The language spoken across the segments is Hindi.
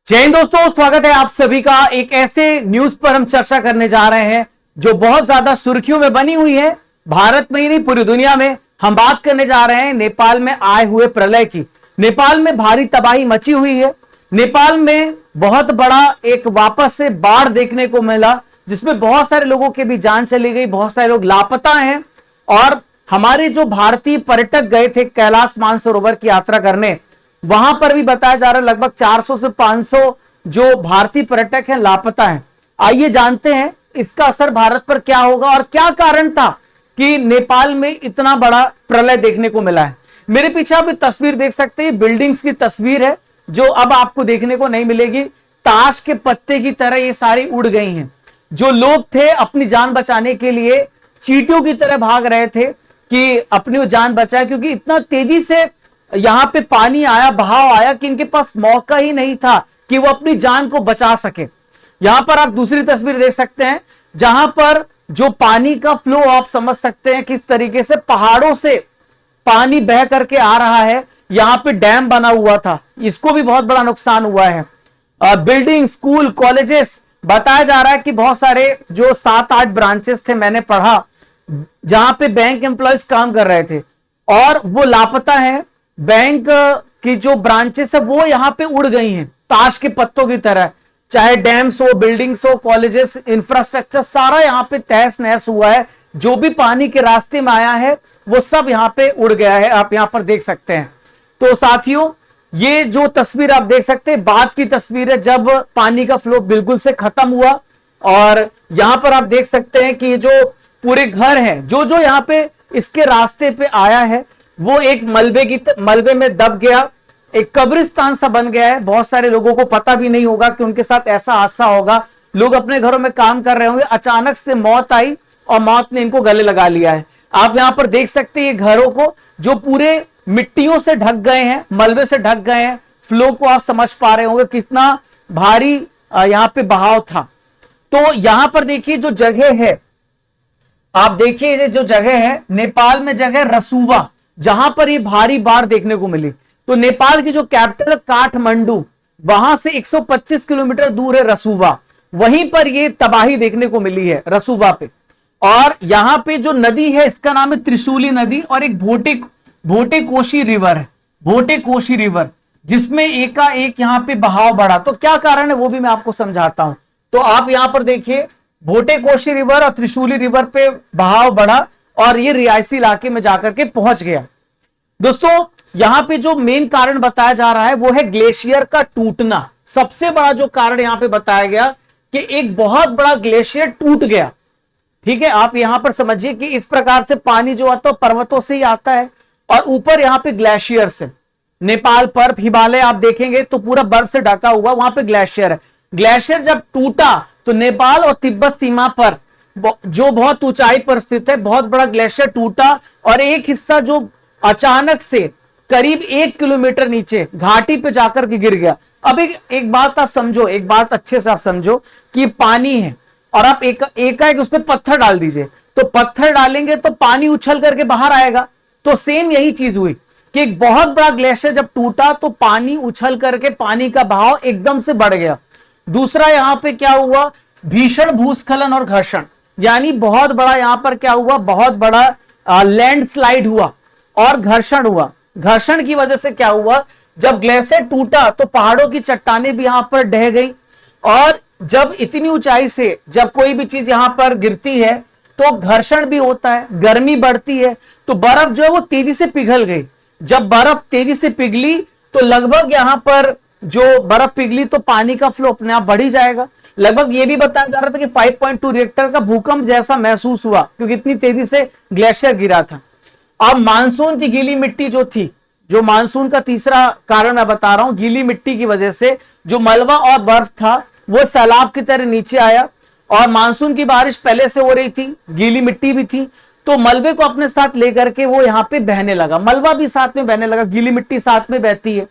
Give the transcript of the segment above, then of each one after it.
जय हिंद दोस्तों, स्वागत है आप सभी का एक ऐसे न्यूज पर हम चर्चा करने जा रहे हैं जो बहुत ज्यादा सुर्खियों में बनी हुई है। भारत में ही नहीं, पूरी दुनिया में हम बात करने जा रहे हैं नेपाल में आए हुए प्रलय की। नेपाल में भारी तबाही मची हुई है। नेपाल में बहुत बड़ा एक वापस से बाढ़ देखने को मिला, जिसमें बहुत सारे लोगों की भी जान चली गई, बहुत सारे लोग लापता हैं। और हमारे जो भारतीय पर्यटक गए थे कैलाश मानसरोवर की यात्रा करने, वहां पर भी बताया जा रहा है लगभग 400 से 500 जो भारतीय पर्यटक हैं लापता हैं। आइए जानते हैं इसका असर भारत पर क्या होगा और क्या कारण था कि नेपाल में इतना बड़ा प्रलय देखने को मिला है। मेरे पीछे आप तस्वीर देख सकते हैं, बिल्डिंग्स की तस्वीर है जो अब आपको देखने को नहीं मिलेगी। ताश के पत्ते की तरह ये सारी उड़ गई हैं। जो लोग थे अपनी जान बचाने के लिए चींटियों की तरह भाग रहे थे कि अपनी जान बचाए, क्योंकि इतना तेजी से यहां पे पानी आया, बहाव आया कि इनके पास मौका ही नहीं था कि वो अपनी जान को बचा सके। यहां पर आप दूसरी तस्वीर देख सकते हैं जहां पर जो पानी का फ्लो आप समझ सकते हैं किस तरीके से पहाड़ों से पानी बह करके आ रहा है। यहां पे डैम बना हुआ था, इसको भी बहुत बड़ा नुकसान हुआ है। बिल्डिंग, स्कूल, कॉलेजेस, बताया जा रहा है कि बहुत सारे जो 7-8 ब्रांचेस थे, मैंने पढ़ा, जहां पे बैंक एम्प्लॉयज काम कर रहे थे और वो लापता है। बैंक की जो ब्रांचेस है वो यहां पे उड़ गई हैं ताश के पत्तों की तरह। चाहे डैम्स हो, बिल्डिंग्स हो, कॉलेजेस, इंफ्रास्ट्रक्चर, सारा यहां पे तहस नहस हुआ है। जो भी पानी के रास्ते में आया है वो सब यहां पे उड़ गया है, आप यहां पर देख सकते हैं। तो साथियों, ये जो तस्वीर आप देख सकते हैं बाद की तस्वीर है, जब पानी का फ्लो बिल्कुल से खत्म हुआ। और यहां पर आप देख सकते हैं कि जो पूरे घर हैं, जो जो यहां पे इसके रास्ते पे आया है वो एक मलबे में दब गया, एक कब्रिस्तान सा बन गया है। बहुत सारे लोगों को पता भी नहीं होगा कि उनके साथ ऐसा हादसा होगा। लोग अपने घरों में काम कर रहे होंगे, अचानक से मौत आई और मौत ने इनको गले लगा लिया है। आप यहां पर देख सकते हैं ये घरों को जो पूरे मिट्टियों से ढक गए हैं, मलबे से ढक गए हैं। फ्लो को आप समझ पा रहे होंगे कितना भारी यहां पे बहाव था। तो यहां पर देखिए जो जगह है, आप देखिए जो जगह है नेपाल में, जगह रसुवा, जहां पर ये भारी बाढ़ देखने को मिली। तो नेपाल की जो कैपिटल काठमांडू, वहां से 125 किलोमीटर दूर है रसुवा, वहीं पर ये तबाही देखने को मिली है रसुवा पे। और यहां पे जो नदी है इसका नाम है त्रिशूली नदी, और एक भोटे कोशी रिवर है, भोटे कोशी रिवर, जिसमें एकाएक यहां पे बहाव बढ़ा। तो क्या कारण है वो भी मैं आपको समझाता हूं। तो आप यहां पर देखिए भोटे कोशी रिवर और त्रिशूली रिवर पे बहाव बढ़ा और ये रियासी इलाके में जाकर के पहुंच गया। दोस्तों, यहां पे जो मेन कारण बताया जा रहा है वो है ग्लेशियर का टूटना। सबसे बड़ा जो कारण यहां पे बताया गया कि एक बहुत बड़ा ग्लेशियर टूट गया। ठीक है, आप यहां पर समझिए कि इस प्रकार से पानी जो आता है पर्वतों से ही आता है और ऊपर यहां पे ग्लेशियर से, नेपाल पर हिमालय आप देखेंगे तो पूरा बर्फ से ढका हुआ, वहां पे ग्लेशियर है। ग्लेशियर जब टूटा तो नेपाल और तिब्बत सीमा पर जो बहुत ऊंचाई पर स्थित है, बहुत बड़ा ग्लेशियर टूटा और एक हिस्सा जो अचानक से करीब 1 किलोमीटर नीचे घाटी पे जाकर के गिर गया। अब एक बात आप समझो, एक बात अच्छे से आप समझो कि पानी है और आप एकाएक उस पर पत्थर डाल दीजिए, तो पत्थर डालेंगे तो पानी उछल करके बाहर आएगा। तो सेम यही चीज हुई कि एक बहुत बड़ा ग्लेशियर जब टूटा तो पानी उछल करके पानी का बहाव एकदम से बढ़ गया। दूसरा यहां पे क्या हुआ, भीषण भूस्खलन और घर्षण, यानी बहुत बड़ा यहां पर क्या हुआ, बहुत बड़ा लैंडस्लाइड हुआ और घर्षण हुआ। घर्षण की वजह से क्या हुआ, जब ग्लेशियर टूटा तो पहाड़ों की चट्टानें भी यहां पर ढह गई। और जब इतनी ऊंचाई से जब कोई भी चीज यहां पर गिरती है तो घर्षण भी होता है, गर्मी बढ़ती है, तो बर्फ जो है वो तेजी से पिघल गई। जब बर्फ तेजी से पिघली तो लगभग यहां पर जो बर्फ पिघली तो पानी का फ्लो अपने आप बढ़ ही जाएगा। लगभग ये भी बताया जा रहा था कि 5.2 रिएक्टर का भूकंप जैसा महसूस हुआ, क्योंकि इतनी तेजी से ग्लेशियर गिरा था। अब मानसून की गीली मिट्टी जो थी, जो मानसून का तीसरा कारण मैं बता रहा हूं, गीली मिट्टी की वजह से जो मलबा और बर्फ था वो सैलाब की तरह नीचे आया। और मानसून की बारिश पहले से हो रही थी, गीली मिट्टी भी थी, तो मलबे को अपने साथ लेकर के वो यहां पे बहने लगा, मलबा भी साथ में बहने लगा, गीली मिट्टी साथ में बहती है,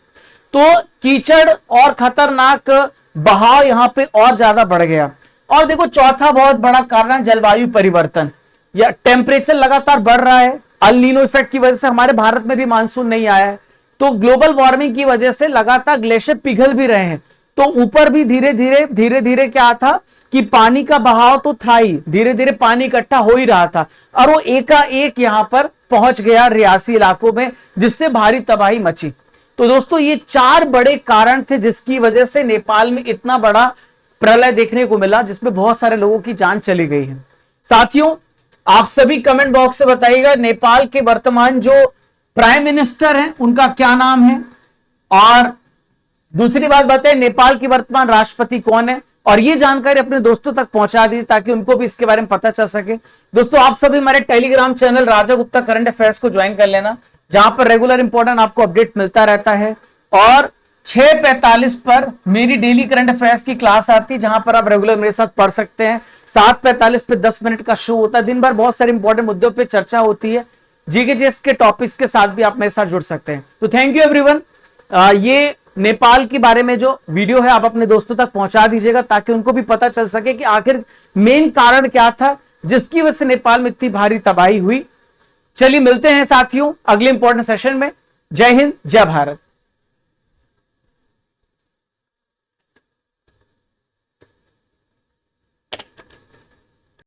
तो कीचड़ और खतरनाक बहाव यहां पे और ज्यादा बढ़ गया। और देखो चौथा बहुत बड़ा कारण जलवायु परिवर्तन, या टेम्परेचर लगातार बढ़ रहा है। अल नीनो इफेक्ट की वजह से हमारे भारत में भी मानसून नहीं आया है, तो ग्लोबल वार्मिंग की वजह से लगातार ग्लेशियर पिघल भी रहे हैं। तो ऊपर भी धीरे धीरे क्या था कि पानी का बहाव तो था ही, धीरे धीरे पानी इकट्ठा हो ही रहा था और वो एकाएक यहां पर पहुंच गया रियासी इलाकों में, जिससे भारी तबाही मची। तो दोस्तों ये 4 बड़े कारण थे जिसकी वजह से नेपाल में इतना बड़ा प्रलय देखने को मिला, जिसमें बहुत सारे लोगों की जान चली गई है। साथियों, आप सभी कमेंट बॉक्स से बताइएगा नेपाल के वर्तमान जो प्राइम मिनिस्टर हैं उनका क्या नाम है, और दूसरी बात बताएं नेपाल की वर्तमान राष्ट्रपति कौन है, और ये जानकारी अपने दोस्तों तक पहुंचा दीजिए ताकि उनको भी इसके बारे में पता चल सके। दोस्तों आप सभी हमारे टेलीग्राम चैनल राजा गुप्ता करंट अफेयर्स को ज्वाइन कर लेना, जहां पर रेगुलर इंपॉर्टेंट आपको अपडेट मिलता रहता है। और 6:45 पर मेरी डेली करंट अफेयर्स की क्लास आती है, जहां पर आप रेगुलर मेरे साथ पढ़ सकते हैं। 7:45 पे 10 मिनट का शो होता है। दिन भर बहुत सारे इंपॉर्टेंट मुद्दों पे चर्चा होती है, जीके जीएस के टॉपिक्स के साथ भी आप मेरे साथ जुड़ सकते हैं। तो थैंक यू एवरीवन। ये नेपाल के बारे में जो वीडियो है आप अपने दोस्तों तक पहुंचा दीजिएगा ताकि उनको भी पता चल सके कि आखिर मेन कारण क्या था जिसकी वजह से नेपाल में इतनी भारी तबाही हुई। चलिए मिलते हैं साथियों अगले इंपॉर्टेंट सेशन में। जय हिंद, जय भारत।